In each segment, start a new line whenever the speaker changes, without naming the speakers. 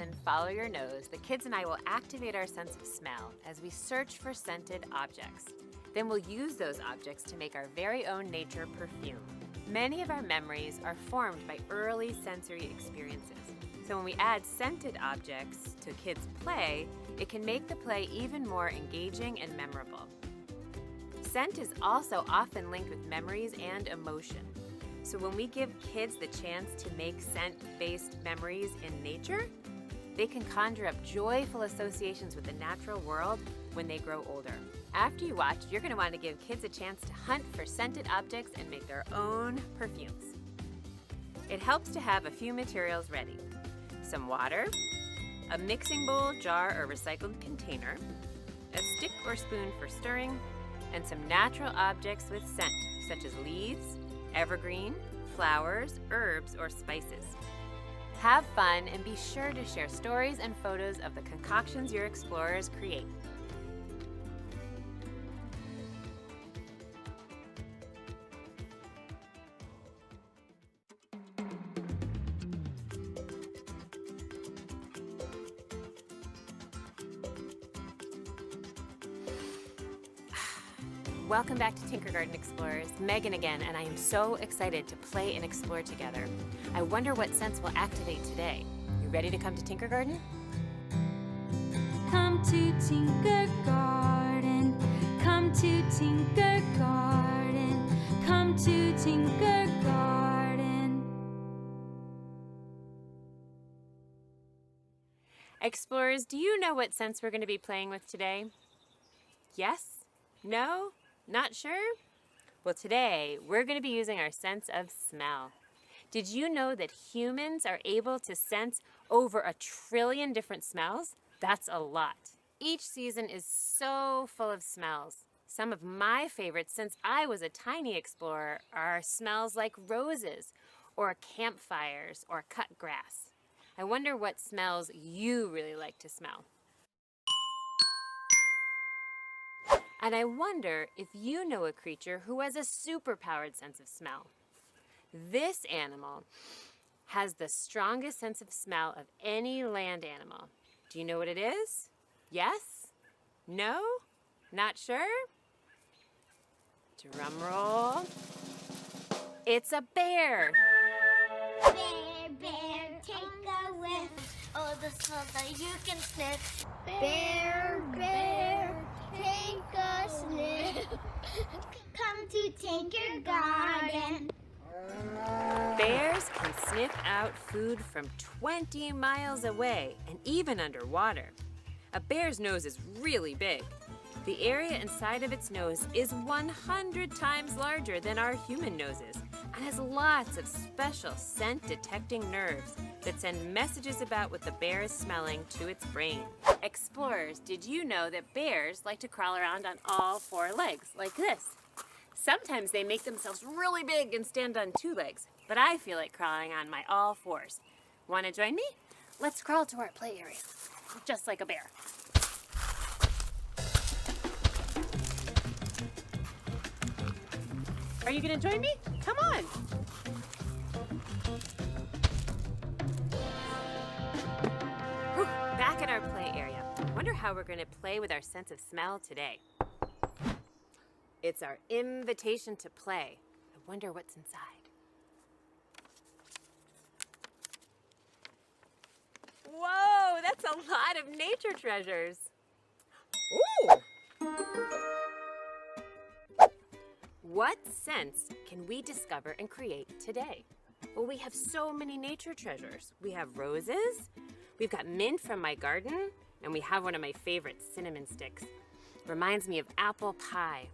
Then follow your nose. The kids and I will activate our sense of smell as we search for scented objects. Then we'll use those objects to make our very own nature perfume. Many of our memories are formed by early sensory experiences. So when we add scented objects to kids' play, it can make the play even more engaging and memorable. Scent is also often linked with memories and emotion. So when we give kids the chance to make scent-based memories in nature, they can conjure up joyful associations with the natural world when they grow older. After you watch, you're going to want to give kids a chance to hunt for scented objects and make their own perfumes. It helps to have a few materials ready. Some water, a mixing bowl, jar, or recycled container, a stick or spoon for stirring, and some natural objects with scent, such as leaves, evergreen, flowers, herbs, or spices. Have fun and be sure to share stories and photos of the concoctions your explorers create. Welcome back to Tinker Garden Explorers. Megan again, and I am so excited to play and explore together. I wonder what scents will activate today. You ready to come to Tinker Garden?
Come to Tinker Garden. Come to Tinker Garden. Come to Tinker Garden.
Explorers, do you know what scents we're going to be playing with today? Yes? No? Not sure? Well, today we're going to be using our sense of smell. Did you know that humans are able to sense over 1 trillion different smells? That's a lot. Each season is so full of smells. Some of my favorites since I was a tiny explorer are smells like roses or campfires or cut grass. I wonder what smells you really like to smell. And I wonder if you know a creature who has a superpowered sense of smell. This animal has the strongest sense of smell of any land animal. Do you know what it is? Yes? No? Not sure? Drum roll. It's a bear.
Bear, bear, take a whiff. Oh, the smell that you can sniff. Bear, bear, take a sniff. Come to Tinker Garden.
Bears can sniff out food from 20 miles away and even underwater. A bear's nose is really big. The area inside of its nose is 100 times larger than our human noses and has lots of special scent-detecting nerves that send messages about what the bear is smelling to its brain. Explorers, did you know that bears like to crawl around on all 4 legs, like this? Sometimes they make themselves really big and stand on 2 legs, but I feel like crawling on my all 4s. Want to join me? Let's crawl to our play area, just like a bear. Are you going to join me? Come on. Whew, back at our play area. Wonder how we're going to play with our sense of smell today. It's our invitation to play. I wonder what's inside. Whoa, that's a lot of nature treasures. Ooh! What scents can we discover and create today? Well, we have so many nature treasures. We have roses, we've got mint from my garden, and we have one of my favorites, cinnamon sticks. Reminds me of apple pie.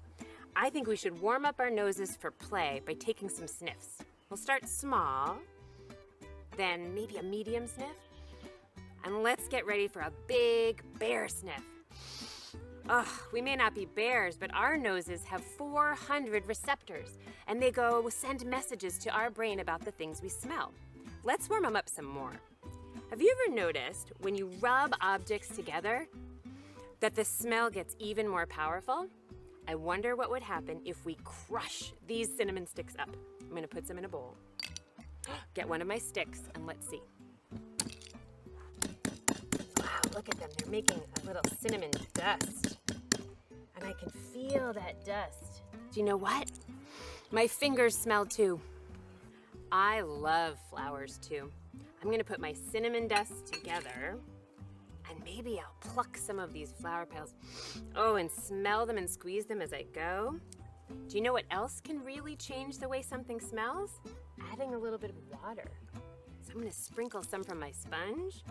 I think we should warm up our noses for play by taking some sniffs. We'll start small, then maybe a medium sniff, and let's get ready for a big bear sniff. Ugh, we may not be bears, but our noses have 400 receptors, and they send messages to our brain about the things we smell. Let's warm them up some more. Have you ever noticed when you rub objects together that the smell gets even more powerful? I wonder what would happen if we crush these cinnamon sticks up. I'm gonna put some in a bowl. Get one of my sticks and let's see. making a little cinnamon dust. And I can feel that dust. Do you know what? My fingers smell too. I love flowers too. I'm gonna put my cinnamon dust together and maybe I'll pluck some of these flower petals. Oh, and smell them and squeeze them as I go. Do you know what else can really change the way something smells? Adding a little bit of water. So I'm gonna sprinkle some from my sponge.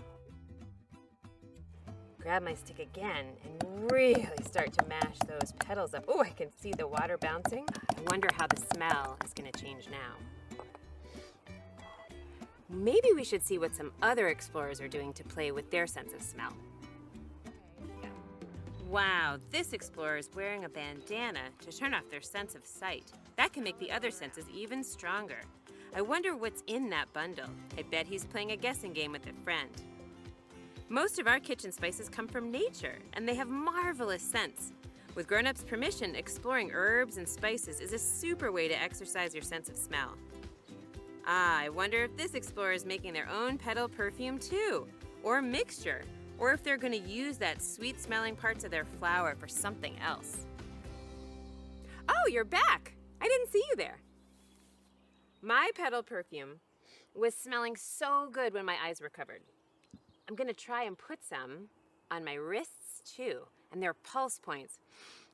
Grab my stick again and really start to mash those petals up. Oh, I can see the water bouncing. I wonder how the smell is gonna change now. Maybe we should see what some other explorers are doing to play with their sense of smell. Wow, this explorer is wearing a bandana to turn off their sense of sight. That can make the other senses even stronger. I wonder what's in that bundle. I bet he's playing a guessing game with a friend. Most of our kitchen spices come from nature, and they have marvelous scents. With grown-ups' permission, exploring herbs and spices is a super way to exercise your sense of smell. I wonder if this explorer is making their own petal perfume too, or mixture, or if they're going to use that sweet-smelling parts of their flower for something else. Oh, you're back! I didn't see you there. My petal perfume was smelling so good when my eyes were covered. I'm going to try and put some on my wrists too, and they're pulse points,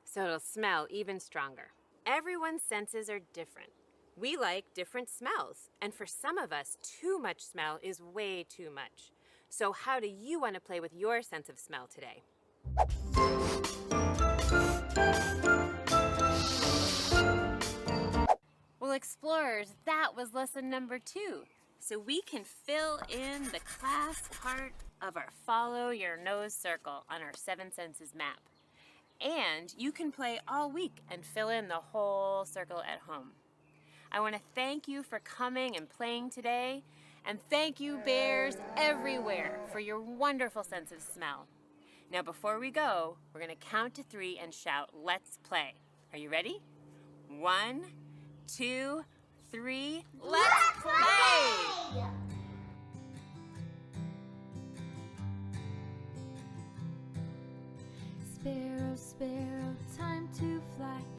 so it'll smell even stronger. Everyone's senses are different. We like different smells, and for some of us, too much smell is way too much. So how do you want to play with your sense of smell today? Well, explorers, that was lesson number 2. So we can fill in the class part of our Follow Your Nose circle on our 7 senses map. And you can play all week and fill in the whole circle at home. I want to thank you for coming and playing today. And thank you, bears everywhere, for your wonderful sense of smell. Now, before we go, we're going to count to 3 and shout, "Let's play." Are you ready? 1, 2, 3, let's play!
Sparrow, sparrow, time to fly.